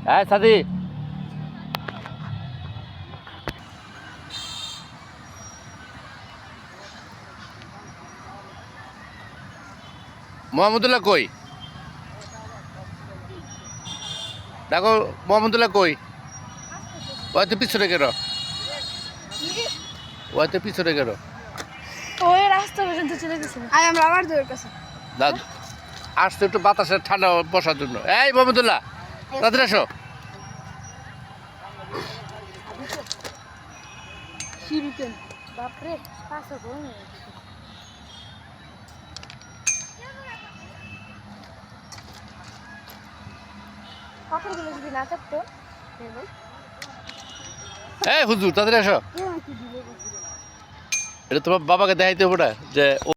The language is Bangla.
হ্যাঁ সাদি মোহাম্মদুল্লাহ কই দেখো মোহাম্মদুল্লাহ কই ওই তো পিছনে গেল ওই তো পিছনে গেল ওই রাস্তা পর্যন্ত চলে গেছে আর আমরা আবার দৌড়ের কাছে দাদু আসতে একটু বাতাসের ঠান্ডা বসার জন্য এই মোহাম্মদুল্লাহ তাদের আসো শিরুতেন বাপরে পাঁচশো গরম কাপড়গুলো যদি না থাকতো এই হুজুর তাদের আসো এটা তোমার বাবাকে দেখাইতে হবে না যে